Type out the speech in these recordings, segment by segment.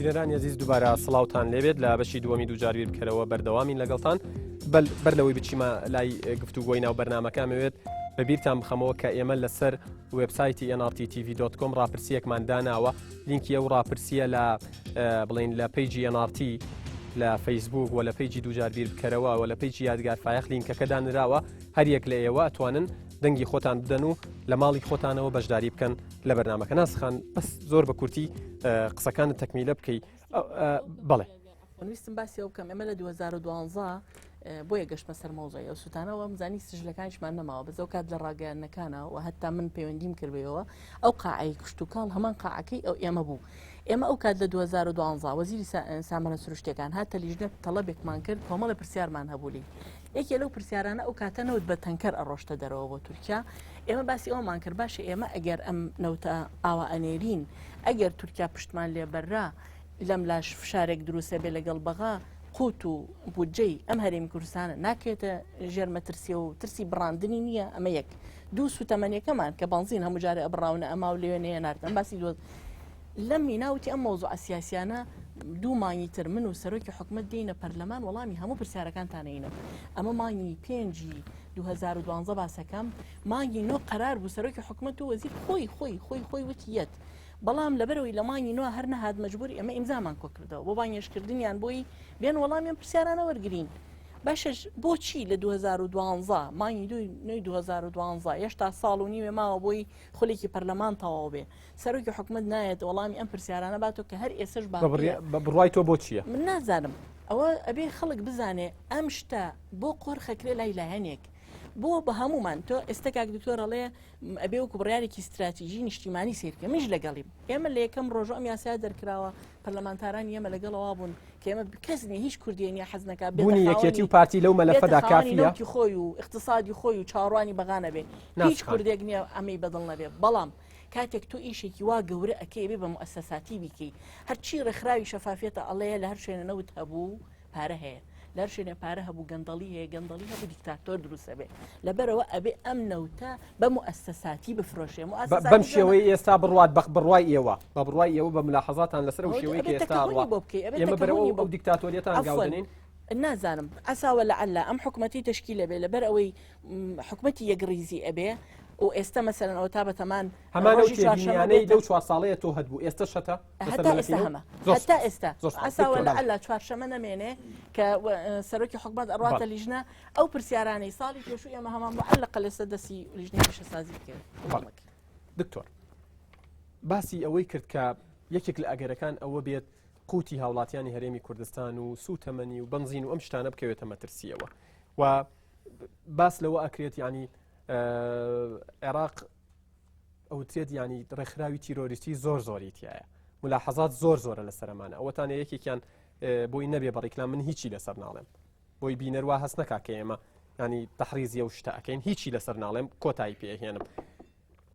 بینەران عزیز دووبارە سڵاوتان لێبێت لە بەشی دووەمی دووجار بکەرەوە بەردەوامین لەگەڵتان بەر لەوەی بچیمە لای گفتوگۆی ناو بەرنامەکەمەوێت بەبیرتان بخەمەوە کە ئێمە لەسەر وێبسایتی nrttv.com ڕاپرسیەکمان داناوە لینکی ئەو ڕاپرسیە لە بڵین لە پیجی NRT لە فەیسبوک و لە پیجی دووجار بکەرەوە و لە پیجی یادگار فایق لینکەکە دانراوە هەر یەک لە ئێوە ئەتوانن دەنگی خۆتان بدەن و لە ماڵی خۆتانەوە بەشداری بکەن لە بەرنامەکە ناسخان بەس زۆر بە کورتی قسەکانت تەکمیلە بکەیت بەڵێ ویستم باسی ئەو بکەم ئێمە لە 2012 بۆیە گەشتمە سەر مەوزای ئەو سوتانەوە مزانی سژلەکانیشمان نەماوە بەزەو کات لە ڕاگەیانەکانە و هەتا من پەیوەندیم کردبەوە ئەو قاعەی کشتتوکاڵ هەمان قاعەکەی ئەو ئێمە بوو ئێمە ئەو کات لە 2012 وەزیری سامانە سروشتەکان هاتە لیژنە تەڵەبێکمان کرد کۆمەڵە پرسیارمان هەبوولی یەکێ لەو پرسیارانە ئەو کاتەنەوت بە تەنکەر ئەڕۆشتە دەرەوە بۆ تورکیا ئێمە باسی ئەومان کرد باشە ئێمە ئەگەر ئەم نەوتە ئاوا ئەنێرین ئەگەر تورکیا پشتمان لێبەررا لەم لاش فشارێک دروستە بێ لەگەڵ بەغا قوت و بودجەی ئەم هەرێمی کوردستانە ناکرێتە ژێرمەترسیە و ترسی بڕاندنی نییە ئەمە یەک دوو سوتەمەنیەکەمان کە بنزین هەموو جارە ئەبراونە ئەما و لێوێنەیە ناردن باسی دۆ لەم میناوتی ئەم مۆزوع سیاسیانە دوو مانگی تر من و سەرۆکی حکومت دێنە پەرلەمان وەڵامی هەموو پرسیارەکانتانەینە ئەمە مانگی پێنجی 2012 باسەکەم مانگی نۆ قەرار بوو سەرۆکی حکومت و وەزیر خۆی وتیەت بەڵام لەبەرەوەی لە مانگی نوە هەر نەهات مەجبوری ئەمە ئیمزامان کۆ کردەوە بۆ بانگێشکردنیان بۆی بێن وەڵامیان پرسیارانە وەرگرین باشەش بۆچی لە 2012 مانگی دوی 2012 هێشتا ساڵ و نیوێ ماوە بۆی خولێکی پەرلەمان تەواو بێ سەرۆکی حکومت نایەت وەڵامی ئەم پرسیارانە باتەوە کە هەر ئێسش بڕوای تۆ بۆ چییە؟ من نازانم ئەوە ئەبێ خەڵک بزانێ ئەم شتە بۆ قۆر خەکرێ لای لایەنێک بۆ بە هەمومان تۆ ئێستاکاک دکتۆرەڵێ ئەبێ وەکو بڕیارێکی استراتیژی نیشتیمانی سیرکە میش لەگەڵیم ئێمە لە یەکەم ڕۆژ ئەم یاسا دەرکراوە پەرلەمانتارانی ئێمە لەگەڵەوە بوون کە ئێمە کەسنی هیچ کوردیە حەزنەکە بوونی یەکێتی و پارتی لەو مەلەفەدا کافیە خۆی و اقتصادی خۆی و چاڕوانی بەغانە بێ هیچ کوردێک نییە ئەمەی بەدڵ نەبێ بەڵام کاتێک تۆ ئیشێکی وا گەورە ئەکەی بێ بە مؤسساتی بیکەی هەرچی ڕێکخراوی شەفافێتە ئەڵەیە لە هەر شوێنە نەوت هەبوو پارە هەیە لەر شوێنێ پارە هەبوو گەندەڵی هەیە گەندەڵی هەبوو دیکتاتۆر دروستە بێ لەبەرەوە ئەبێ ئەم نەوتە بە مؤسساتی بفرۆشێ بەم شێوەی ئێستا بڕوات بڕوای ئێوە بە بڕوای ئێوە بە ملاحەزاتان لەسەر ئەو شێوەی کە ئێستا ئێمە بەرەوە بەو دیکتاتۆریەتان گاودنین نازانم ئەساوە لەعەلا ئەم حکومەتی تشکیلە بێ لەبەر ئەوەی حکومەتی یەکڕیزی ئەبێ و ئێستا مەسەرەن ئەو تا بەتەمان هەمانەی لەو 4 ساڵەیە تۆ هەبوو ئێستا شەتە هەتا ئێستا ئەساوە لەعەلا چوارشەمە نەمێنێ کە سەرۆکی حکومەت ئەڕاتە لیژنە ئەو پرسیارانەی ساڵی پێشوو ئێمە هەمان معەلقە لەسەر دەستی لیژنەی پیشەسازی کرد دکتۆر باسی ئەوەی کرد کە یەکێک لە ئەگەرەکان ئەوە بێت قوتی هاوڵاتیانی هەرێمی کوردستان و سوتەمەنی و بنزین و ئەم شتانە بکەوێتە مەترسیەوە و باس لەوە ئەکرێت ینی عێراق ئەوترێت ینی ڕێکخراوی تیرۆریستی زۆری تایە ملاحەزات زۆرە لە سەرمانە ئەوەتانە یەکێکیان بۆی نەبێ بەڕێکلام من هیچی لەسەر ناڵێم بۆی بینەروا هەست نەکا کە ئێمە ینی تەحریزی ئەو شتە ئەەکەین هیچی لەسەر ناڵێم کۆتایی پێهێنم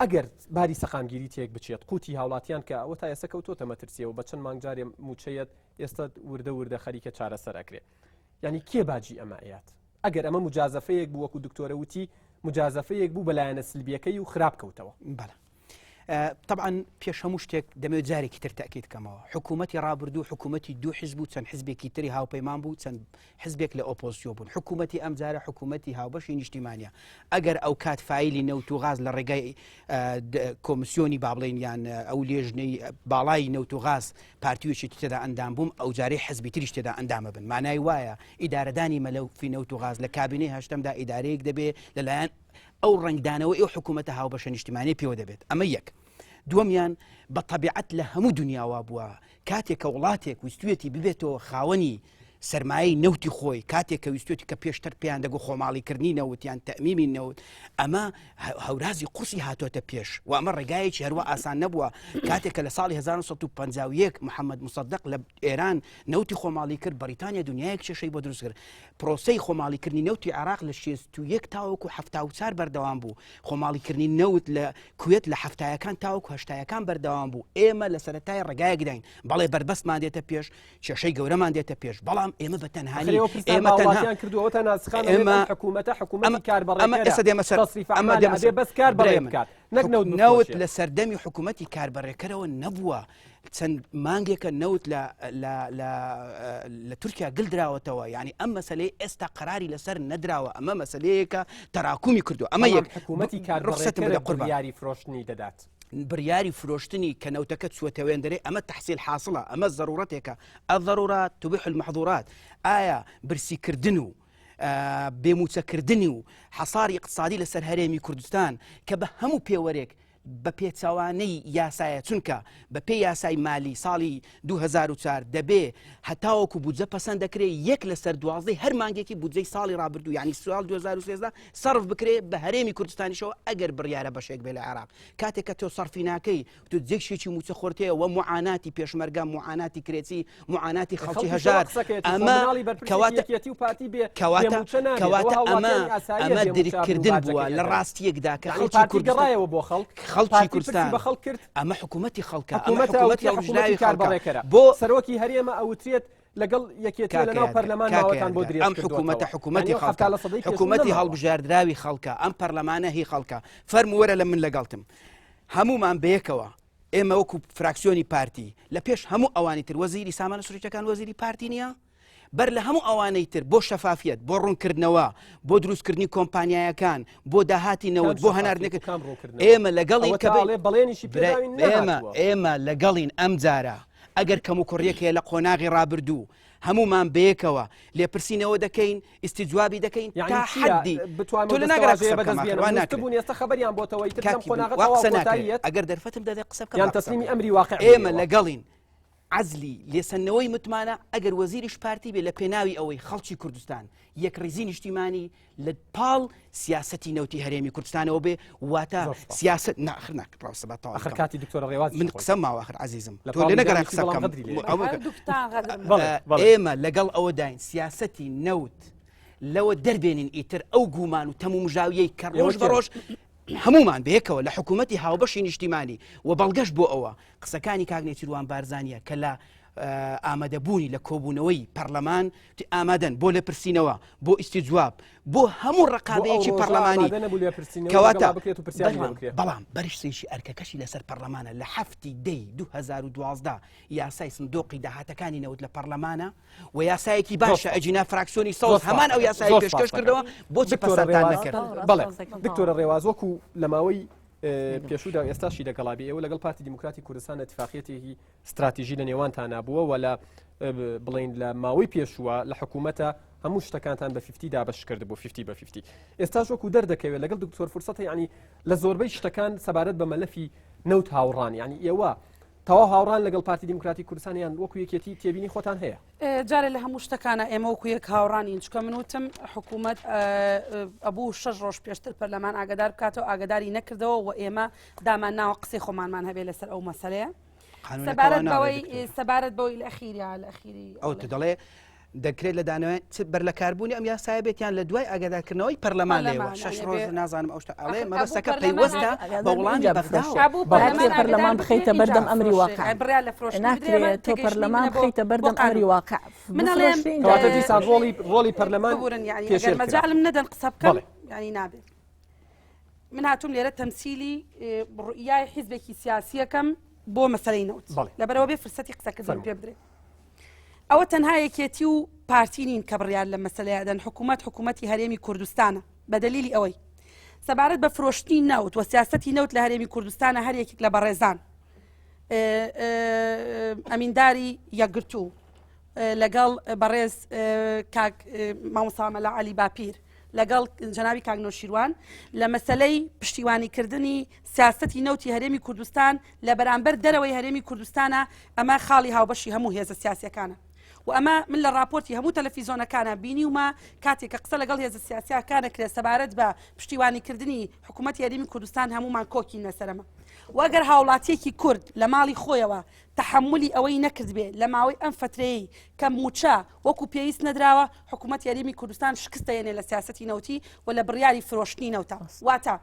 ئەگەر باری سەقامگیری تێک بچێت قوتی هاوڵاتیان کە ئەوە تا ئێستا کەوتۆتە مەترسیەوە بە چەند مانگجارێ موچەیەت ئێستا وردە خەریکە چارەسەر ئەکرێت ینی کێ باجی ئەمایەت ئەگەر ئەمە مجازەفەیەک بوو وەکو دکتۆرە وتی مجازەفەیەک بوو بەلایەنە سلبیەکەی و خراپ کەوتەوە بەڵێ طبعا پێش هەموو شتێک دەمەوێت جارێکی تر تاکید کەمەوە حکوومەتی ڕابردوو حکوومەتی دوو حیزب و چەند حزبێکی تری هاوپەیمان بوو چەند حزبێک لە ئۆپۆزیۆ بوون حکوومەتی ئەم جارە حکوومەتی هاوبەشی نیشتیمانیە ئەگەر ئەو کات فایلی نەوت و غاز لە ڕێگای کۆمسیۆنی با بڵێن یان ئەو لێژنەی باڵای نەوت و غاز پارتیوێکی تێدا ئەندام بووم ئەو جارەی حزبی تریش تێدا ئەندامە بن مانای وایە ئیدارەدانی مەلەوفی نەوت و غاز لە کابینەی هەشتمدا ئیدارەیەک دەبێت لەلایەن ئەو ڕنگدانەوە ئەو حکوومەتە هاوبەشە نیشتیمانی پێوە دەبێت ئەمە یەک دووەمیان بە تەبیعەت لە هەموو دنیاوا بووە کاتێک کە وڵاتێک ویستوێتی ببێتەوە خاوەنی سەرمایەی نەوتی خۆی کاتێک کە ویستوێتی کە پێشتر پێیان دەگو خۆماڵیکردنی نەوتیان تەمیمی نەوت ئەمە هەورازی قورسی هاتۆتە پێش و ئەمە ڕێگایەکی هەروە ئاسان نەبووە کاتێک کە لە ساڵی 1950 محەممەد مصدق لە ئێران نەوتی خۆماڵی کرد بەریتانیا دنیایەک کێشەی بۆ دروست کرد پرۆسەی خۆماڵیکردنی نەوتی عێراق لە 61 تاوەکو 74 بەردەوام بوو خۆماڵیکردنی نەوت لە کوێت لە هەفتایەکان تاوەکو هەشتایەکان بەردەوام بوو ئێمە لە سەرەتای ڕێگایەک داین بەڵێ بربەستمان دێتە پێش کێشەی گەورەمان دێتە پێش بەڵام ئێمە بە تەنهایی ئێمە تەنها کردووەوە ناسخان حکوومەتە حکوومەتی کاربڕێ نەوت لە سەردەمی حکوومەتی کاربڕێکەرەوە نەبووە چەند مانگێکە نەوت لە تورکیا گڵدراوەتەوە یعنی ئەم مەسلەی ئێستا قراری لەسەر نەدراوە ئەمە مەسلەیەکە تەراکومی کردو ئەمە یەک حکوومەتی کارڕخسەتی یاری فرۆشتنی دەدات بڕیاری فرۆشتنی کە نەوتەکە چوەتەوێن دەرێ ئەمە تەحسیل حاصلە ئەمە ضرورەتێکە الضرورات تبيح المحظورات ئایا برسیکردن و بێموچەکردنی و حەساری اقتصادی لەسەر هەرێمی کوردستان کە بە هەموو پێوەرێک بە پێچەوانەی یاسایە چونکە بە پێی یاسای مالی ساڵی 2004 دەبێ هەتاوەکو بودجە پەسەند دەکرێت 1 لەسەر 12 هەر مانگێکی بودجەی ساڵی ڕابردوو یعنی ساڵ 2013 سەرف بکرێت بە هەرێمی کوردستانیشەوە ئەگەر بڕیارە بەشێک بێ لە عێراق کاتێک کە تۆ سەرفی ناکەی تو جێکشێکی موچە خۆرتەیە و معاناتی پێشمەرگە معاناتی کرێتی معاناتی خەڵکی هەژار ئەمە کەواتە ئەمە دەرکردن بووە لە ڕاستیەکدا کە خەڵکی کوردگەڕایەوە بۆ خەڵکی کوردستان ئەمە حکوومەتی خەڵکە حکوومەتی کاربڕێکەرە بۆ سەرۆکی هەرێمە ئەوترێت لەگەڵ یەکێتی لەناو پەرلەمان ماوەتان بۆ درێژ ئەم حکوومەتی خەڵکە حکوومەتی هەڵبژاردراوی خەڵکە ئەم پەرلەمانە هی خەڵکە فەرمووەرە لە من لەگەڵتم هەمومان بەیەکەوە ئێمە وەکو فراکسیۆنی پارتی لە پێش هەموو ئەوانی تر وەزیری سامانە سروشتەکان وەزیری پارتی نییە بەر لە هەموو ئەوانەی تر بۆ شەفافیت بۆ ڕوونکردنەوە بۆ دروستکردنی کۆمپانیایەکان بۆ داهاتی نەوت بۆ هەناردنەکە ئێمە لەگەڵین کە ئێمە لەگەڵین ئەم جارە ئەگەر کەم و کوڕیەکەیە لە قۆناغی ڕابردوو هەمومان بەیەکەوە لێپرسینەوە دەکەین ئیسیجوابی دەکەین تا حدی ئەگەر دەرفەتم دەدە قسە تەسلیمی ئەمری واقع ئێمە لەگەڵین عزلی لێسەنەوەی متمانە ئەگەر وەزیریش پارتی بێ لە پێناوی ئەوەی خەڵکی کوردستان یەک ڕێزی نیشتیمانی لە پاڵ سیاسەتی نەوتی هەرێمی کوردستانەوە بێ واتە سیاست ناخر ناکڕاوسە بەتەواو ئەخر کاتی دکتۆر ڕێواز من قسەم ماوە ئەخر عزیزم تۆ لێ نەگەڕای قسە بکەم ئێمە لەگەڵ ئەوە داین سیاسەتی نەوت لەوە دەربێنین ئیتر ئەو گومان و تەمومژاویەی کە ڕۆژ بەڕۆژ هەمومان بەیەکەوە لە حکوومەتی هاوبەشی نیشتیمانی و بەڵگەشت بۆ ئەوە قسەکانی کاگنێتیروان بارزانیە کە لە ئامادەبوونی لە کۆبوونەوەی پەرلەمان ئامادەن بۆ لێپرسینەوە بۆ ئیسیجواب بۆ هەموو ڕقابەیەکی پەرلەمانی کەواتە بەڵام بەرشتێکی ئەرکەکەشی لەسەر پەرلەمانە لە 7/10/2012 یاسای سندۆقی داهاتەکانی نەوت لە پەرلەمانە و یاسایەکی باشە ئەجینا فراکسیۆنی سەوز هەمان ئەو یاسایی پێشکەش کردەوە بۆچی پەسەندان نەکرد بەڵێ دکتۆرە ڕێواز وەکو لە ماوەی پێشودا ئێستاشی لەگەڵابی ئێوە لەگەڵ پارتی دیموکراتی کوردستان اتفاقیەتێکی استراتیژی لە نێوانتان نبووە و لە بڵین لە ماوەی پێشووە لە حکوومەتە هەموو شتەکانتان بە 50 دابش کرد بۆ 50/50 ئێستاش وەکو دەردەکەوێت لەگەڵ دکتۆر فرسەتە ینی لە زۆربەی شتەکان سەبارەت بە مەلەفی نەوت هاوڕان ینی ئێوە تەواو هاوڕان لەگەڵ پارتی دیموکراتی کوردستانیان وەکو یەکێتی تێبینی خۆتان هەیە جارێ لە هەموو شتەکانە ئێمە وەکو یەک هاوڕانین چکە من وتم حکوومەت ئەبوو 6 ڕۆژ پێشتر پەرلەمان ئاگادار بکاتەوە ئاگاداری نەکردەوە و ئێمە دامان ناوە قسەی خۆمانمان هەبێ لەسەر ئەو مەسەلەیە سەبارەت بەوەی لە ئەخیری ئەو دەڵێ دەکرێت لە دانەوەی بەر لە کاربوونی ئەم یاسایە بێتیان لە دوای ئاگادارکردنەوەی پەرلەمان لێوە 6 ڕۆژ نازانم ئەو شتە ئەڵێ مەبەستەکە پەیوەستە بە وڵامی بەردەم پەرلەمان بخەیتە بەردەم ئەمری واقع ناکرێت تۆ پەرلەمان بخەیتە بەردەم ئەمری واقع کەواتە دیسان ڕۆڵی پەرلەمان ئەگەر مەجاڵم نەدەن قسە بکەم ینی نابێت من هاتووم لێرە تەمسیلی ڕوئیای حیزبێکی سیاسیەکەم بۆ مەسەلەی نەوت لەبەرەوە بێ فرسەتی قسەکردن پێ بدرێت ئەوە تەنها یەکێتی و پارتی نین کە بڕیار لە مەسەلەیەدەن حکوومەتی هەرێمی کوردستانە بەدەلیلی ئەوەی سەبارەت بە فرۆشتنی نەوت و سیاسەتی نەوت لە هەرێمی کوردستانە هەر یەکێک لە بەڕێزان ئەمینداری یەکگرتوو لەگەڵ بەڕێز کاک مامۆستا مەلا عەلی باپیر لەگەڵ جەنابی کاک نەوشیروان لە مەسەلەی پشتیوانیکردنی سیاسەتی نەوتی هەرێمی کوردستان لە بەرامبەر دەرەوەی هەرێمی کوردستانە ئەمە خاڵی هاوبەشی هەموو هێزە سیاسیەکانە و ئەمە من لە راپۆرتی هەموو تەلەڤیزۆنەکانە بینی ومە کاتێک کە قسە لەگەڵ هێزە سیاسیەکانە کرێت سەبارەت بە پشتیوانیکردنی حکوومەتی هەرێمی کوردستان هەمومان کۆکی نەسەرەمە وەگەر هاوڵاتیەکی کورد لە ماڵی خۆیەوە تحملی ئەوەی نەکرد بێ لە ماوەی ئەم فترەیە کە موچە وەکو پێویست نەدراوە حکوومەتی هەرێمی کوردستان شکستەیەنێ لە سیاسەتی نەوتی و لە بڕیاری فرۆشتنی نەوتە واتە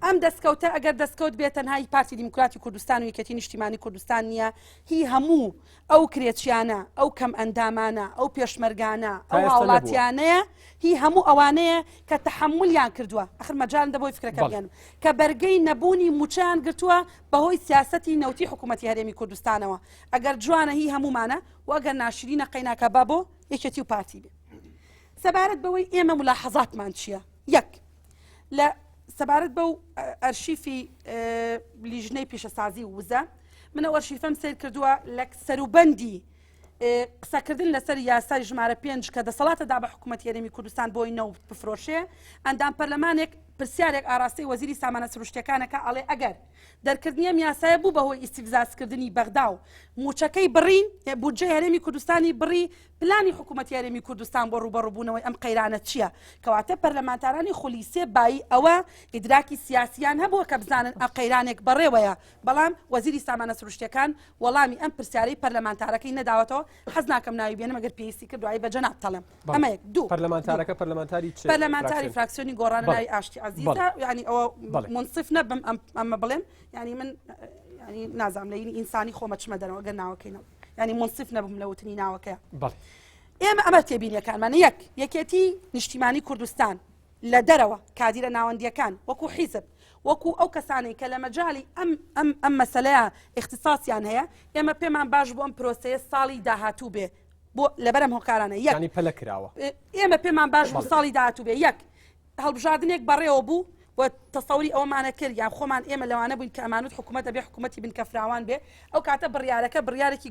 ئەم دەستکەوتە ئەگەر دەستکەوت بێت تەنهای پارتی دیموکراتی کوردستان و یەکێتی نیشتیمانی کوردستان نییە هی هەموو ئەو کرێچیانە ئەو کەم ئەندامانە ئەو پێشمەرگانە ئەو هاوڵاتیانەیە هی هەموو ئەوانەیە کە تحملیان کردووە ئەخر مەجال دەبۆی فکرەکە بگەن کە بەرگەی نەبوونی موچیان گرتووە بەهۆی سیاسەتی نەوتی حکوومەتی هەرێمی کوردستانەوە ئەگەر جوانە هی هەمومانە و ئەگەر ناشرینە قەیناکە با بۆ یەکێتی و پارتی بێ سەبارەت بەوەی ئێمە ملاحەزاتمان چییە یەک لە سەبارەت بەو ئەرشیفی لیژنەی پیشەسازی وزە منە ئەرشیفەم سیر کردووە لە سەروبەندی قسەکردن لەسەر یاسای ژمارە 5 کە دەسەڵاتەدا بە حکوومەتی هەرێمی کوردستان بۆی نەو بفرۆشێ ئەندام پەرلەمانێک پرسیارێک ئاراستی وەزیری سامانە سروشتەکانەکە ئەڵێ ئەگەر دەرکردنیە یاسایە بوو بەهۆی ئیسیفزازکردنی بەغدا و موچەکەی بڕین بودجەی هەرێمی کوردستانی بڕی پلانی حکوومەتی هەرێمی کوردستان بۆ ڕوبەڕووبوونەوەی ئەم قەیرانە چییە کەواتە پەرلەمانتارانی خولیسێ بایی ئەوە ئیدراکی سیاسیان هەبووە کە بزانن ئەم قەیرانێک بەڕێوەیە بەڵام وەزیری سامانە سروشتەکان وەڵامی ئەم پرسیارەی پەرلەمانتارەکەی نەداوەتەوە حەز ناکەم ناوی بێنم ئەگەر پێویستی کرد دوایی بەجەناب تەڵێم ئەمە یەک دوو پەرلەمانتارەکە پەرلەمانتاری فراکسیۆنی گۆڕانە ناوی ئاشتی عەزیزە ینی ئەوە منصف نەبم ئەمە بڵێم ینی من ینی نازانم لە ئینسانی خۆمە چمە دەرەوە گەر ناوەکەینەوە ینی منصف نەبم لە وتنی ناوەکەیە ئێمە ئەمە تێبینیەکانمانە یەک یەکێتی نیشتیمانی کوردستان لە دەرەوە کادیرە ناوەندیەکان وەکو حیزب وەکو ئەو کەسانی کە لە مەجای ئەم مەسەلەیە اختصاسیان هەیە ئێمە پێمان باش بۆ ئەم پرۆسەیە ساڵی داهاتوو بێ بۆ لەبەرم هۆکارانە یەک پەلە کراوە ئێمە پێمان باش بۆ ساڵی داهاتوو بێ یەک هەڵبژاردنێک بەڕێوە بوو و تەسەوری ئەومانە کرد یان خۆمان ئێمە لەوانە بووین کە ئەمانوت حکوومەتە بێ حکوومەتی بنکە فراوان بێ ئەو کاتە بڕیارەکە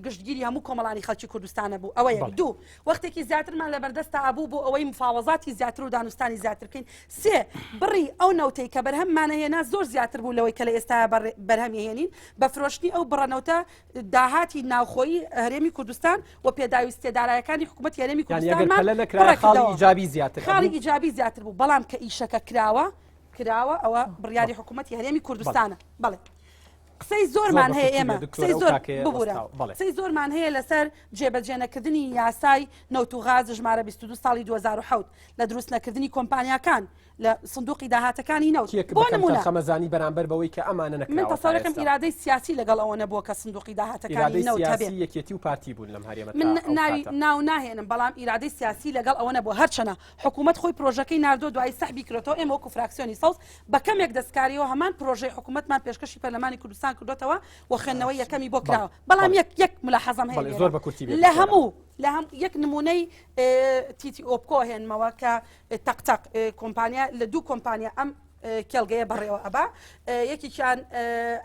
گشتگیری هەموو کۆمەڵانی خەڵکی کوردستانە بوو ئەوە یەک دوو وەختێکی زیاترمان لە بەردەستا ئابوو بۆ ئەوەی مفاوەزاتی زیاتر و دانوستانی زیاتر بکەین سێ بڕی ئەو نەوتەی کە بەرهەممانە هێنا زۆر زیاتر بوو لەوەی کە لە ئێستا بەرهەمی هێنین بە فرۆشتنی ئەو بڕەنەوتە داهاتی ناوخۆیی هەرێمی کوردستان و پێداویستێدارایەکانی حکوومەتی هەرێمی کوردستان خاڵی ئیجابی زیاتر بوو بەڵام کە ئیشەکە کراوە ئەوە بڕیاری حکوومەتی هەرێمی کوردستانە بەڵێ قسەی زۆرمان هەیە ئێمە قسەی زۆرمان هەیە لەسەر جێبەجێنەکردنی یاسای نەوت و غاز ژمارە 22 ساڵی 2007 لە دروست نەکردنی کۆمپانیاکان لە سندوقی داهاتەکانی نەوت بۆ نمونە خەمەزانی بەرامبەر بەوەی کە ئەمانە نەکراوە من تەسەوڕەکەم ئیرادەی سیاسی لەگەڵ ئەوە نەبووە کە سندوقی داهاتەکانی نەوت هەبێت یەکێتی و پارتی بوون لەم هەرێمە من ناو ناهێنم بەڵام ئیرادەی سیاسی لەگەڵ ئەوە نەبووە هەرچەنە حکوومەت خۆی پرۆژەکەی ناردۆ دوای سەحبی کردەوە ئێمە وەکو فراکسیۆنی سەوز بە کەمێک دەستکاریەوە هەمان پرۆژەی حکوومەتمان پێشکەشی پەرلەمانی کوردستان کردوتەوە و خوێندنەوەی یەکەمی بۆ کراوە بەڵام یەک ملاحەزەم هەیە زۆر بە کورتی لە هەموو یەک نمونەی تیتی ئۆپکۆ هێنمەوە کە تەقتەق کۆمپانیا لە دوو کۆمپانیا ئەم کێڵگەیە بەڕێوە ئەبا یەکیشان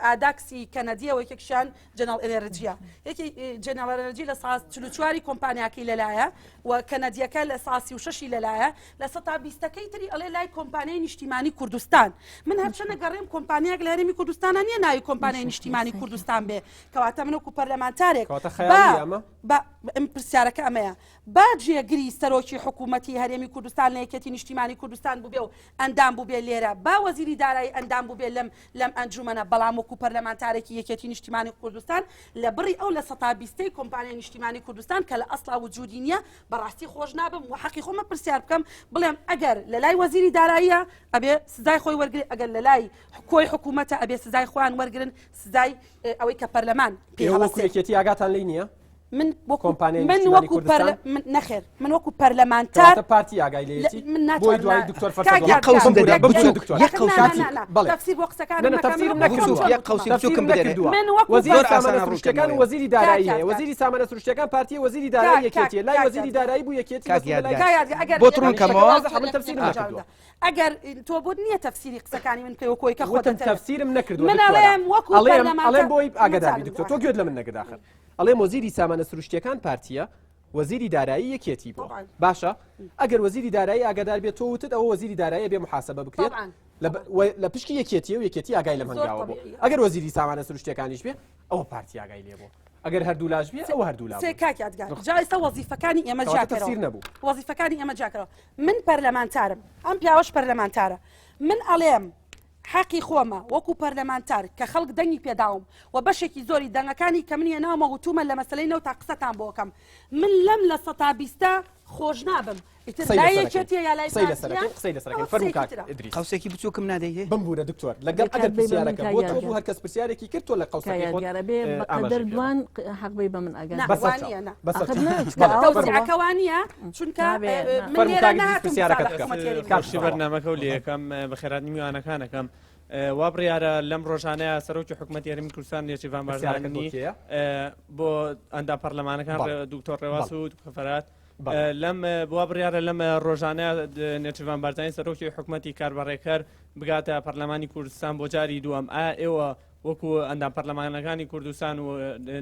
ئاداکسی کەنەدیە و یەکێکشان جەنەڵ ئێنەرجیە یەکی جەنەڵ ئێنەرجی لە ساس 44 کۆمپانیاکەی لەلایە و کەنەدیەکە لە ساسی و شەشی لەلایە لە 120ەکەی تری ئەڵێ لای کۆمپانیای نیشتیمانی کوردستان من هەرچەنە گەڕێم کۆمپانیاک لە هەرێمی کوردستانە نییە ناوی کۆمپانیای نیشتیمانی کوردستان بێ کەواتە من وەکو پەرلەمانتارێک ئەم پرسیارەکە ئەمەیە با جێگری سەرۆکی حکوومەتی هەرێمی کوردستان لە یەکێتی نیشتیمانی کوردستان بوو بێ و ئەندام بوو بێ لێرە با وەزیری دارایی ئەندام بوو بێ لەم ئەنجومەنە بەڵام وەکو پەرلەمانتارێکی یەکێتی نیشتیمانی کوردستان لە بڕی ئەو لە 120ی کۆمپانیای نیشتیمانی کوردستان کە لە ئەسڵا وجودی نییە بەڕاستی خۆش نابم و حەقی خۆمە پرسیار بکەم بڵێم ئەگەر لە لای وەزیری داراییە ئەبێ سزای خۆی وەرگێ ئەگەر لە لای کۆی حکوومەتە ئەبێ سزای خۆیان وەرگرن سزای ئەوەی کە پەرلەمان پێ ئاگاتان لی نییە من وەکو نەخێر من وەکو پەرلەمانتار پارتی ئاگای لێتی من بۆی دوای دکتۆر فەرسەکان وەزیری دارایی هەیە وەزیری سامانە سروشتەکان پارتی وەزیری دارایی یەکێتیە لای وەزیری دارایی بوو یەکێتی بۆ تڕونکەمەوە ئەگەر تۆ بۆ نییە تەفسیری قسەکانی من پێوە کۆی کە خۆتم تەفسیرم نەکردووە من ئەڵێم وەکو ئەڵێم بۆی ئاگاداری دکتۆر تۆ گوێت لە من نەگەداخن ئەڵێم وەزیری سامانە سروشتیەکان پارتیە وەزیری دارایی یەکێتی بووە باشە ئەگەر وەزیری دارایی ئاگادار بێت تۆ وتت ئەوە وەزیری دارایی بێ محاسبە بکرێت لە پشکی یەکێتی و یەکێتی ئاگای لە هەنگاوە بوو ئەگەر وەزیری سامانە سروشتیەکانیش بێ ئەوە پارتی ئاگای لێ بوو ئەگەر هەردوو لاش بێ ئەوە هەردوو لا کاکیاتگار جایسە وەزیفەکانی ئێمە جاکەرەوە نەبوو وەزیفەکانی ئێمە جاکەرەوە من پەرلەمانتارم ئەم پیاوەش پەرلەمانتارە من ئەڵێم حەقی خۆمە وەکو پەرلەمانتار کە خەڵک دەنگی پێداوم و بەشێکی زۆری دەنگەکانی کە من هێناومە وتومە لە مەسلەی نەوت تا قسەتان بۆکەم من لەم لە 120 خۆش نابم قوسێکی بچووکم نادەیت بمبورە دکتۆر لەگەڵ ئەگەر پرسیارەکە بۆ تۆ بوو هەر کەس پرسیارێکی کرد تۆ لە قوسەکەی بەقەدەر دوان حەقبەی بە من ئەگەڕەکەوانە چونکە بەرنامەکە و لە یەکەم بەخێراتنی میوانەکانەکەم وا بڕیارە لەم ڕۆژانەیە سەرۆکی حکوومەتی هەرێمی کوردستان نێچیڤان بارزانانی بۆ ئەندا پەرلەمانەکان دوکتۆر ڕێواس و کەفەرات لەم بوا بڕیارە لەم ڕۆژانەیە نێچیڤان بارزانانی سەرۆکی حکوومەتی کاربڕێکەر بگاتە پەرلەمانی کوردستان بۆ جاری دووەم ئێوە وەکو ئەندام پەرلەمانەکانی کوردستان و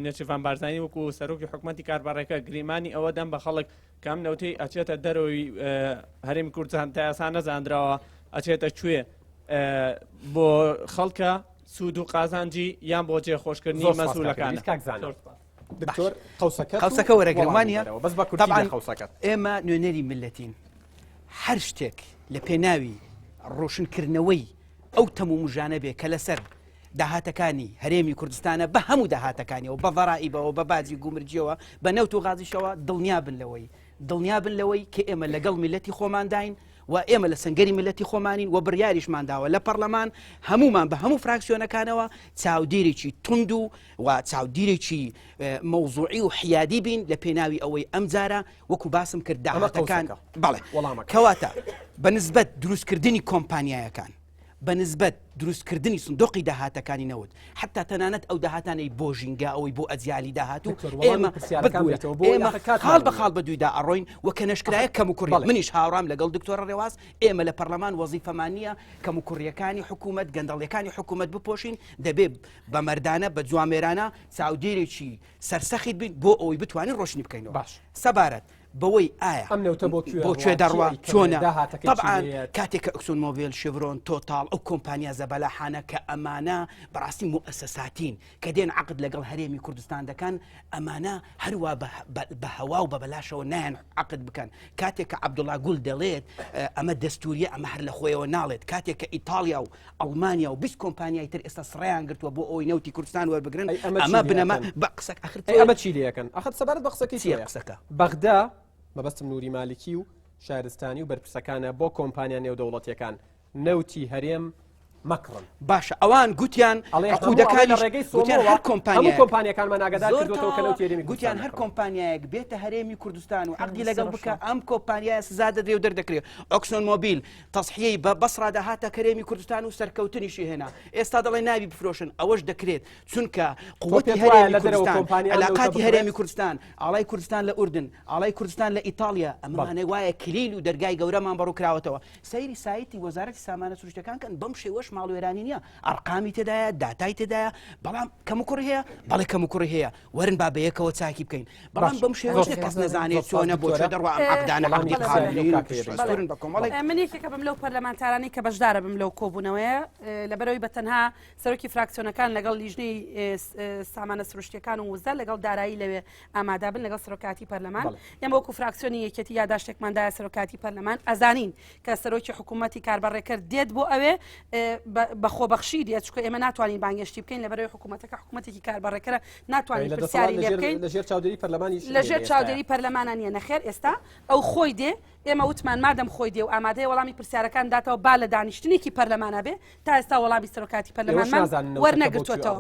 نێچیڤان بارزانانی وەکو سەرۆکی حکوومەتی کاربڕێکە گریمانی ئەوە دەم بە خەڵک کام نەوتەی ئەچێتە دەرەوەی هەرێمی کوردستان تا ئێستا نەزانراوە ئەچێتە کوێ بۆ خەڵکە سوود و قازانجی یان بۆ جێخۆشکردنی مەسئولەکان قەوسەکە وەرەگرمانە طبعاً ئێمە نوێنەری ملەتین هەر شتێک لە پێناوی ڕۆشنکردنەوەی ئەو تەموو مژانە بێ کە لەسەر داهاتەکانی هەرێمی کوردستانە بە هەموو داهاتەکانیەوە بە ڤەڕائیبەوە بە بازی گومرجیەوە بە نەوت و غازیشەوە دڵنیا بن لەوەی کە ئێمە لەگەڵ میلەتی خۆمانداین و ئێمە لە سنگەری ملەتی خۆمانین و بڕیاریشمانداوە لە پەرلەمان هەمومان بە هەموو فراکسیۆنەکانەوە چاودێرێکی تند و چاودێرێکی مەوزوعی و حیادی بین لە پێناوی ئەوەی ئەم جارە وەکو باسم کرد داهاتەکان بەڵێ کەواتە بەنسبەت دروستکردنی کۆمپانیایەکان بەنسبەت دروستکردنی سندۆقی داهاتەکانی نەوت حتا تەنانەت ئەو داهاتانەی بۆ ژینگە ئەوەی بۆ ئەجیالی داهات و ئێمە خاڵ بە خاڵ بە دوویدا ئەڕۆین و کە نەشکرایە کەم و کوڕی منیش هاوڕام لەگەڵ دکتۆر ڕێواز ئێمە لە پەرلەمان وەزیفەمانە کەم و کوڕیەکانی حکوومەت گەندەڵیەکانی حکوومەت بپۆشین دەبێ بە مەردانە بە جوامێرانە چاودێرێکی سەرسەخیت بین بۆ ئەوەی بتوانین ڕۆشنی بکەینەوە باش سەبارەت بەوەی ئایا بۆ کوێ دەڕوا چۆنە طبعاً کاتێک ئۆکسۆن مۆبیل شێڤرۆن تۆتاڵ ئەو کۆمپانیا زەبەلاحانە کە ئەمانە بەڕاستی مؤسساتین کە دێن عقد لەگەڵ هەرێمی کوردستان دەکەن ئەمانە هەروە بە هەوا و بە بەلاشەوە نایەن عقد بکەن کاتێک کە عەبدوڵڵا گوڵ دەڵێت ئەمە دەستوریە ئەمە هەر لە خۆیەوە ناڵێت کاتێک کە ئیتالیا و ئەڵمانیا و 20 کۆمپانیای تر ئێستا سڕیان گرتووە بۆ ئەوەی نەوتی کوردستان وەربگرن ئەمە بنەما بە قسەک ئەمە چی لەکەن ئەخەت سەبارەت بە قسەکەی قسەکە بەغدا مەبەستم نووری مالکی و شارستانی و بەرپرسەکانە بۆ کۆمپانیا نێودەوڵەتیەکان نەوتی هەرێم مەکڕن باشە ئەوان گوتیان عقودەکانی هەر کۆمپانیەکانمان ئاگادار کردوەوە کە نەوتی هەرێمی گوتیان هەر کۆمپانیایەک بێتە هەرێمی کوردستان و عقدی لەگەڵ بکە ئەم کۆمپانیایە سزا دەدرێ و دەردەکرێت ئۆکسۆن مۆبیل تەسحیەی بە بەسڕا داهاتە هەرێمی کوردستان و سەرکەوتنیشی هێنا ئێستا دەڵێ ناوی بفرۆشن ئەوەش دەکرێت چونکە قووەتی هەرێمی کوردستان علاقاتی هەرێمی کوردستان ئاڵای کوردستان لە ئوردن ئاڵای کوردستان لە ئیتالیا ئەمانەی وایە کلیل و دەرگای گەورەمان بەڕووکراوەتەوە سەیری سایتی وەزارەتی سامانە سروشتەکان کەن بەم شێوەش ماڵوێرانی نییە ئەرقامی تێدایە داتای تێدایە بەڵام کەم و کوڕ هەیە بەڵێ کەم و کوڕی هەیە وەرن با بەیەکەوە چاکی بکەین بەڵام بەم شێوەش کەس نەزانێت چۆنە بۆ چێ دەڕوا ئەم عەقدانە عەقدی قانونی بە کۆمەڵێک من یەکێکە بم لەو پەرلەمانتارانی کە بەشدارە بم لەو کۆبوونەوەیە لەبەرەوەی بەتەنها سەرۆکی فراکسیۆنەکان لەگەڵ لیژنەی سامانە سروشتیەکان و وزە لەگەڵ دارایی لەوێ ئامادا بن لەگەڵ سەرۆکاتی پەرلەمان ئێمە وەکو فراکسیۆنی یەکێتی یاداشتێکماندایە سەرۆکاتی پەرلەمان ئەزانین کە سەرۆکی حکوومەتی کاربڕێکەر دێت بۆ ئەوێ بە خۆبەخشی دێت چکە ئێمە ناتوانین بانگشتی بکەین لەبەرەوەی حکوومەتەکە حکوومەتێکی کاربڕێکەرە ناتوانین پرسیاری لێ بکەین لەژێر چاودێری پەرلەمانی لەژێر چاودێری پەرلەمانان نیە نەخێر ئێستا ئەو خۆی دێ ئێمە وتمان مادەم خۆی دێ و ئامادەیە وەڵامی پرسیارەکان داتەوە با لە دانیشتنێکی پەرلەمانە بێ تا ئێستا وەڵامی سەرۆکاتی پەرلەمانمان وەرنەگرتووەتەوە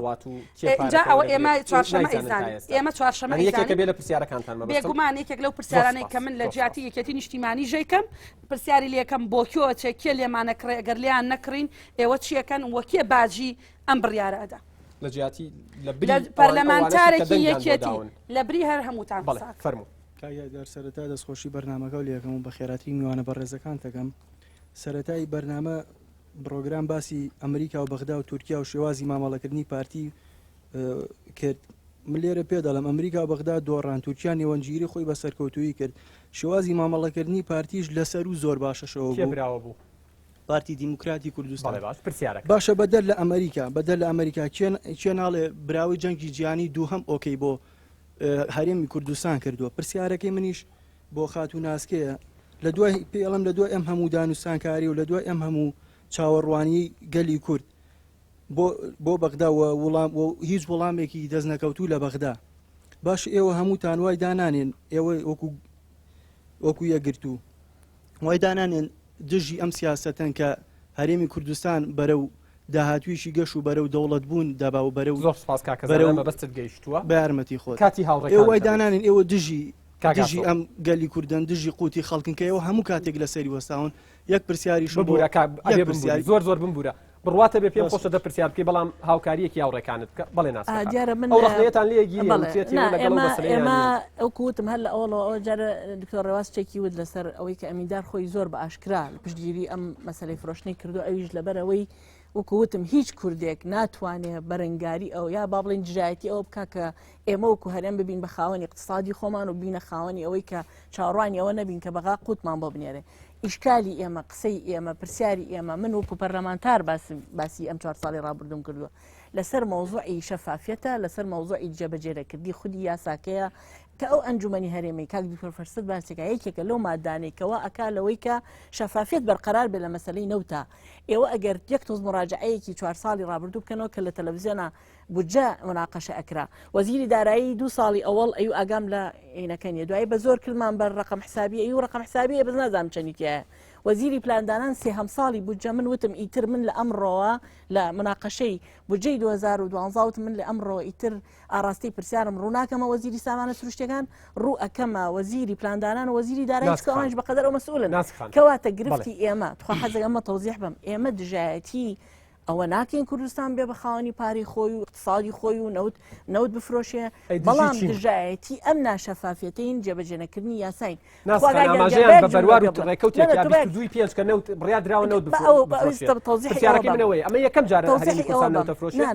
اینجا ئەوە ئێمە چوارشەمە ئەیزانین ئێمە چوارشەمە ئەیزانین بێگومان یەکێک لەو پرسیارانەی کە من لە جیاتی یەکێتی نیشتیمانی ژەیکەم پرسیاری لێکەم بۆ کێوە چێکێ لێمانەکڕێ ئەگەر لیان نەکڕین ئێوە چیەکەن وەکێ باجی ئەم بڕیارەدا لە جیاتی لە پەرلەمانتارێکی یەکێتی لە بری هەر هەمووتان فەرموو کاگادار سەرەتا دەستخۆشی بەرنامەکە و لێکەم و بە خێراتی میوانە بەڕێزەکان دەکەم سەرەتایی بەرنامە پرۆگرام باسی ئەمریکا و بەغدا و تورکیا و شێوازی مامەڵەکردنی پارتی کرد من لێرە پێ دەڵم ئەمریکا و بەغدا دۆڕان تورکیا نێوەنگیری خۆی بە سەرکەوتووی کرد شێوازی مامەڵەکردنی پارتیش لەسەر و زۆر باشەشەوە بوو پارتی دیموکراتی کوردستان باشە بەدەر لە ئەمریکا بەدەر لە ئەمریکا چێ ناڵێ براوی جەنگی جیهانی دوو هەم ئۆکەی بۆ هەرێمی کوردستان کردووە پرسیارەکەی منیش بۆ خاتو ناسکەیە لە دوای پێڵم لە دوای ئەم هەموو دانوستانکاری و لە دوای ئەم هەموو چاوەڕوانی گەلی کورد بۆ بەغدا و هیچ وەڵامێکی دەست نەکەوتوو لە بەغدا باش ئێوە هەمووتان وای دانانێن ئێوە وەکو یەگرتو وای دانانێن دژی ئەم سیاسەتەن کە هەرێمی کوردستان بەرەو داهاتویشی گەش و بەرەو دەوڵەت بوون دەبا و بەرەو بەستت گەیشتووە بە یارمەتی خۆت کاتی هاوڕێ ئێوە دانانین ئێوە دژی ئەم گەلی کوردن دژی قوتی خەڵکن کە ئێوە هەموو کاتێک لە سەری وەستاون یەک پرسیاری زۆر بمبورە بڕواتە بێ پێم خۆشە دەپرسیار بکەی بەڵام هاوکاریەکی هاوڕێکانت بڵێ ناس دیارە من ئەو ڕخنەیەتان لێگیری ئێمە ئەو کوتم هەر لە ئەوڵەوە جارە دکتۆر ڕێواز چێکی ود لەسەر ئەوەی کە ئەمیندار خۆی زۆر بە ئاشکرا پشتگیری ئەم مەسلەی فرۆشتنی کردو ئەویش لەبەرەوەی وەکوتم هیچ کوردێک ناتوانێت بەرەنگاری ئەو یا با بڵێن جایەتی ئەو بکە کە ئێمە وەکو هەرێم ببین بە خاوەنی اقتصادی خۆمان و بینە خاوەنی ئەوەی کە چاڕوانی ئەوە نەبین کە بەغا قوتمان بۆ بنێرێ ئیشکالی ئێمە قسەی ئێمە پرسیاری ئێمە من وەکو پەرلەمانتار باسی ئەم 4 ساڵی ڕابردوم کردووە لەسەر مەوزوعی شەفافیەتە لەسەر مەوزوعی جێبەجێرەکردی خودی یاساکەیە کە ئەو ئەنجومەنی هەرێمی کاک دکتۆر فەرسەد باسێکە یەکێکە لەو مادانێکەوە ئەکا لەوەی کە شەفافیت بەرقەرار بێ لە مەسلەی نەوتە ئێوە ئەگەر یەک تۆز مراجعەیەکی 4 ساڵی ڕابردوو بکەنەوە کە لە تەلەڤیزیۆنە بودجە مناقەشە ئەکرا وەزیری دارایی 2 ساڵی ئەوڵ ئەو ئاگام لە عینەکەنیە دوای بە زۆر کلمان بەر ڕقم حسابی ئەو ڕقم حسابی بەز نازانم چەندیتیایە وەزیری پلاندانان سێهەم ساڵی بودجە من وتم ئیتر من لە ئەمڕۆوە لە مناقەشەی بودجەی 2012 وتم من لە ئەمڕۆ ئیتر ئاراستی پرسیارم ڕووناکەمە وەزیری سامانە سروشتەکان ڕوو ئەکەمە وەزیری پلاندانان وەزیری دارایی ئەوانش بەقەدەر ئەو مەسئولن کەواتە گرفتی ئێمە تخوا حەزەکە ئەمە تەوزیح بم ئێمە دژایەتی ئەوە ناکەین کوردستان بێ بە خاوەنی پارەی خۆی و اقتصادی خۆی و نەوت بفرۆشێ بەڵام دژایەتی ئەم ناشەفافیەتەین جێبەجێنەکردنی یاساین ئاماژەیان بە بەروار و ڕێکەوتێکی دوی پێنج کە نەوت بڕیار دراوە نەوت بفرۆشێ ئەمە یەکەم جارە هەرێمی کوردستان نەوت دەفرۆشێ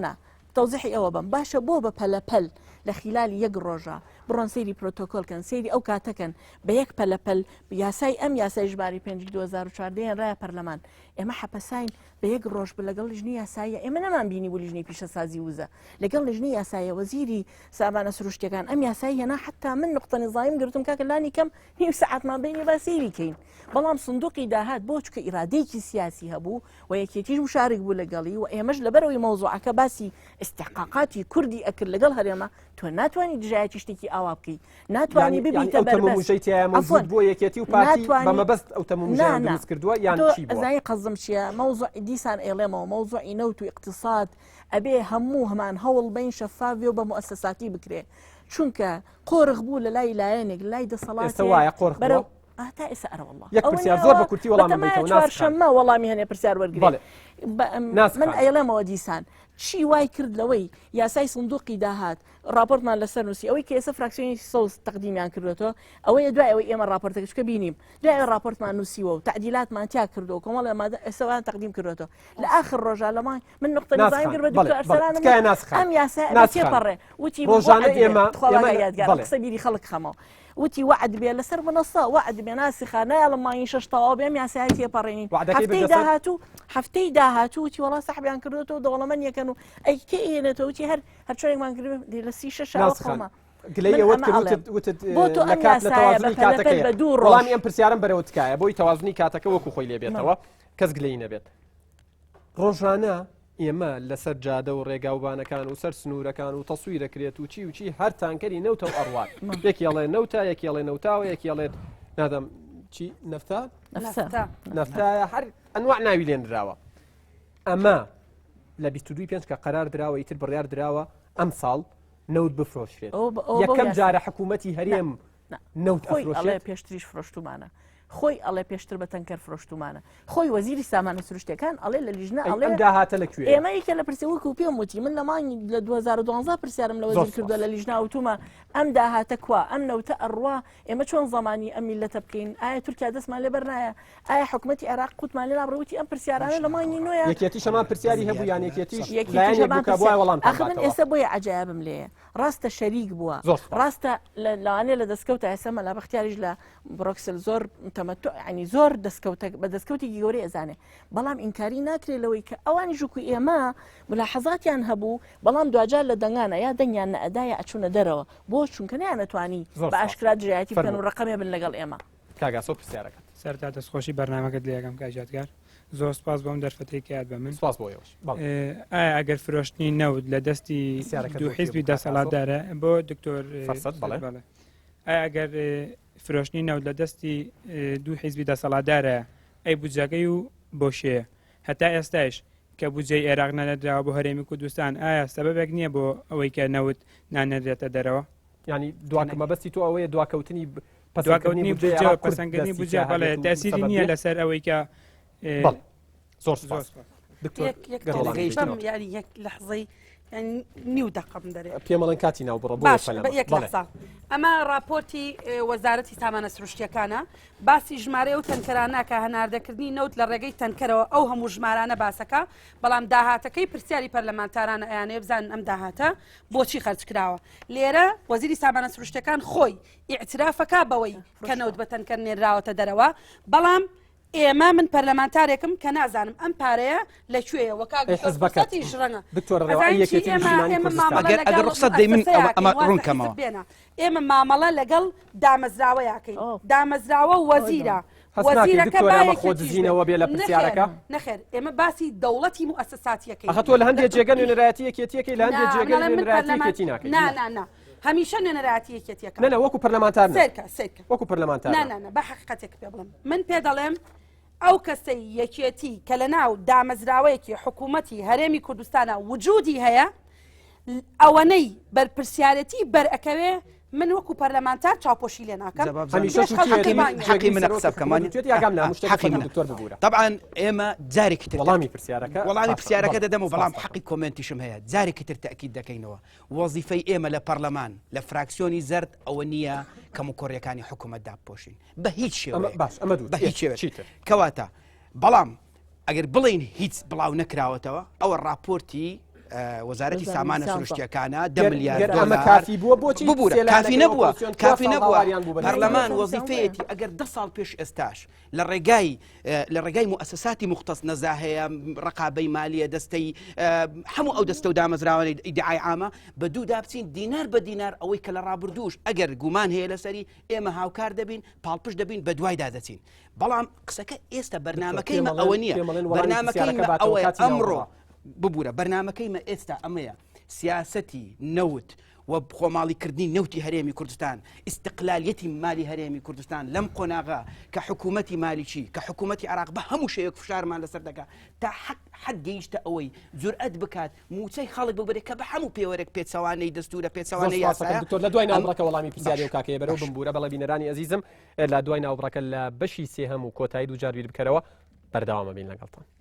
تەوزیحی ئەوە بم باشە بۆ بە پەلەپەل لە خلالی یەک ڕۆژە بڕۆن سەیری پرۆتۆکۆلکەن سەیری ئەو کاتەکەن بە یەک پەلەپەل یاسای ئەم یاسای ژماری 5 2014 ڕایە پەرلەمان ئێمە حەپەساین بە یەک ڕۆژ بە لەگەڵ لیژنی یاساییە ئێمە نەمان بینی بۆ لیژنەی پیشەسازی وزە لەگەڵ لیژنی یاساییە وەزیری سامانە سروشتیەکان ئەم یاسایی هێنا حتا من نقطە نظایم گرتم کاکە لانی کەم نیم سەعاتمان بینی با سەیری کەین بەڵام سندوقی داهات بۆ چکە ئیرادەیەکی سیاسی هەبوو و یەکێتیش مشارک بوو لەگەڵی و ئێمەش لەبەرەوەی مەوزوعەکە باسی استحقاقاتی کوردی ئەکرد لەگەڵ هەرێمە تۆ ناتوانانی دژایەتی شتێکی ئاوا بکەی ناتوانانی ببیتە بەربەست بۆ یەکێتی و پارتی بەمەبەست ئەو تەمەموژیان دروست کردووە یان چی بووە ئەزای قەزم چییە مەوزوع دیسان ئێڵێمەوە مەوزوعی نەوت و اقتصاد ئەبێ هەموو هەمان هەوڵ بین شەفافی و بە مؤسساتی بکرێ چونکە قۆرغ بوو لە لای لایەنێک لای دەسەڵات قۆرغ تا ئێستا ئەرە والله یەک پرسیار زۆر بە کورتی وەڵام بدەیتەوە چوارشەممە وەڵامی هەنێ پرسیار وەرگێ من ئەیڵێمەوە دیسان چی وای کرد لەوەی یاسای سندوقی داهات راپۆرتمان لەسەر نووسی ئەوەی کە ئێستا فراکسیۆنی سەوز تەقدیمیان کردوێتەوە ئەوەیە دوای ئەوەی ئێمە راپۆرتەکە چکە بینیم دوای راپۆرتمان نووسیوە و تعدیلاتمان تیا کردەوە کۆمەڵ ئەمادە ئێستاوان تەقدیم کردوێتەوە لە آخر ڕۆژە لەمای من نقطە نزایم کرد بە دکتۆر ئەرسەلانم ئەم یاسا تێپەڕێ وتی ڕۆژانە ئێمە یادگار قسە بیری خەڵک خەمەوە وتی وعد بێ لەسەر منەسە وعد بێ ناسخە نایڵمانی شەشتەوە بێم یاسایی تێپەڕێنین هەفتەی داهاتوو وتی وڵا سەحبیان کردوێتەوە دەوڵەمەند یەکەن و ئەی کە ئێنێتەوە وتی هەر چۆنێکمان کرد لە 36 خەڵمە وەڵامی ئەم پرسیارم بەرەوە تکایە بۆی تەوازنی کاتەکە وەکو خۆی لێبێتەوە کەس گلەی نەبێت ڕۆژانە ئێمە لەسەر جادە و ڕێگاوبانەکان و سەر سنوورەکان و تەسووی دەکرێت و چی هەر تانکەری نەوتە و ئەڕوات یەکی ئەڵێ نەوتە یەکی ئەڵێ نەوتاوە یەکی ئەڵێت نادەم چی نەفتایە هەر ئەنواع ناوی لێنراوە ئەمە لە 22 پێنج کە قەرار دراوە ئیتر بڕیار دراوە ئەم ساڵ نەوت بفرۆشرێت یەکەم جارە حکوومەتی هەرێم نەوت ئەفرۆشێت پێشتریش فرۆشتومانە خۆی ئەڵێ پێشتر بە تەنکەر فرۆشتومانە خۆی وەزیری سامانە سروشتەکان ئەڵێ لە لیژنە ئەڵێ داهاتە لەکوێ ئێمە یەکە لە پرسیەوەکو و پێم وتی من لەمانی لە 2012 پرسیارم لە وەزیر کردووە لە لیژنا وتومە ئەم داهاتە کوا ئەم نەوتە ئەڕوا ئێمە چۆن زمانی ئەم میلەتە بکەین ئایا تورکیا دەستمان لێبەر نایە ئایا حکوومەتی عێراق قوتمان لێ نابڕوتی ئەم پرسیارانە لەمانی نوێیە یەکێتی شەمان پرسیاری هەبوو یان یەکێتیش ئەخ من ئێستا بۆیە عەجایبم لێیە ڕاستە شەریک بووە ڕاستە لەوانەیە لە دەستکەوتە ئێستا لە بەختیاریش لە بڕۆکسل زۆر تەمەتوع ینی زۆر بە دەستکەوتێکی گەورەی ئەزانێ بەڵام ئینکاری ناکرێت لەوەی کە ئەوانی ژووکو ئێمە ملاحەزاتیان هەبوو بەڵام دوجار لە دەنگانە یا دەنگیان نەئەدایە ئەچوونە دەرەوە بۆ چونکە نەیانەتوانی بە ئاشکرا دژایەتی بکەن و ڕقەمێ بن لەگەڵ ئێمە کاگاسۆ پرسیارەکەت سەرتا دەستخۆشی بەرنامەکەت لە یەکەم کاژادگار زۆر سپاس بۆم دەرفەتێکی یاد بە من سپاس بۆیەوەش ئایا ئەگەر فرۆشتنی نەوت لە دەستی دوو حیزبی دەسەڵاتدارە بۆ دکتۆر ئایا ئەگەر فرۆشتنی نەوت لە دەستی دوو حیزبی دەسەڵاتدارە ئەی بودجەکەی و بۆشەیە هەتا ئێستاش کە بودجەی عێراق نەنەدراوە بۆ هەرێمی کوردستان ئایا سەبەبێک نییە بۆ ئەوەی کە نەوت نانەدرێتە دەرەوە ینی دواکەمە بەستی تۆ ئەوەیە دواکەوتنی پەسەندکردنی بودجە بەڵێ تاسیری نییە لەسەر ئەوەی کە زۆر ینی یەک لەحظەی نیو دقم دەرێت پێمەڵەن کاتی ناو بڕە باش بە یەک لەحظە ئەمە راپۆرتی وەزارەتی سامانە سروشتیەکانە باسی ژمارە و تەنکەرانە کە هەناردەکردنی نەوت لە ڕێگەی تەنکەرەوە ئەو هەموو ژمارانە باسەکە بەڵام داهاتەکەی پرسیاری پەرلەمانتارانە ئەیانەیە بزانن ئەم داهاتە بۆچی خەرج کراوە لێرە وەزیری سامانە سروشتەکان خۆی ئیعترافەکە بەوەی کە نەوت بە تەنکەر نێراوەتە دەرەوە بەڵام ئێمە من پەرلەمانتارێکم کە نازانم ئەم پارەیە لەکوێیە وەکاتی ژڕەنە ئەگەر ڕخسەت دەی من ئەمە ڕوونکەمەوە ئێمە مامەڵە لەگەڵ دامەزراوەیەکەین دامەزراوە وەزیرە خۆدزینەوە بێ لە پرسیارەکە نەخێر ئێمە باسی دەوڵەتی مؤسساتیەکەی تۆ لە هەندێک جێگە نوێنەرایەتیەکێتی لە هەندێک جێگە نوێنەرایەتیەکێتی ناکەی نا هەمیشە نوێنەرایەتیەکێتیەکە نە وەکو پەرلەمانتار سێرکە وەکو پەرلەمانتار نە بە حقیقەتێک پێ بڵم من پێ دەڵێم ئەو کەسەی یەکێتی کە لە ناو دامەزراوەیەکی حکوومەتی هەرێمی کوردستانە وجودی هەیە ئەوەنەی بەرپرسیارەتی بەرئەکەوێ من وەکو پەرلەمانتار چاوپۆشی لێ ناکەم حەقی منە قسە بکەمان طبعا ئێمە جارێکی تر وەڵامی پرسیارەکە دەدەم و بەڵام حەقی کۆمنتیشم هەیە جارێکی تر تەکید دەکەینەوە وەزیفەی ئێمە لە پەرلەمان لە فراکسیۆنی زەرد ئەوە نییە کە مکۆڕیەکانی حکوومەت داپۆشین بە هیچ شێوە بە هیچ شێوە کەواتە بەڵام ئەگەر بڵین هیچ بڵاو نەکراوەتەوە ئەوە راپۆرتی وەزارەتی سامانە سروشتیەکانە 10 میلیارد دلار کافی بووە بۆچی کافی نەبووە پەرلەمان وەزیفەیەتی ئەگەر 10 ساڵ پێش ئێستاش لە ڕێگای مؤسساتی مختص نەزا هەیە ڕقابەی مالیە دەستەی هەموو ئەو دەستە و دامەزراوانی ئیدعای عامە بە دوو دابچین دینار بە دینار ئەوەی کە لە ڕابردووش ئەگەر گومان هەیە لەسەری ئێمە هاوکار دەبین پاڵپشت دەبین بە دوای دادەچین بەڵام قسەکە ئێستا بەرنامەکەیمە ئەوە نییە بەرنامەکەیمە ئەوەیە ئەمڕۆ ببوورە بەرنامەکەیمە ئێستا ئەمەیە سیاسەتی نەوت و خۆماڵیکردنی نەوتی هەرێمی کوردستان ئیستقلالیەتی مالی هەرێمی کوردستان لەم قۆناغا کە حکوومەتی مالیچی کە حکوومەتی عراق بە هەموو شەیەک فشارمان لەسەر دەکات تا حەد گەیشتە ئەوەی جورئەت بکات موچەی خەڵک ببرێت کە بە هەموو پێوەرێک پێچەوانەی دەستورە پێچەوانەی یاسایە لە دوای ناوبڕەکە وەڵامی پرسیاری و کاکەیە بەرەو بمبورە بەڵێ بینەرانی عەزیزم لە دوای ناوبڕەکە لە بەشی سێهەم و کۆتایی دووجار بیر بکەرەوە بەردەوامە بین لەگەڵتان.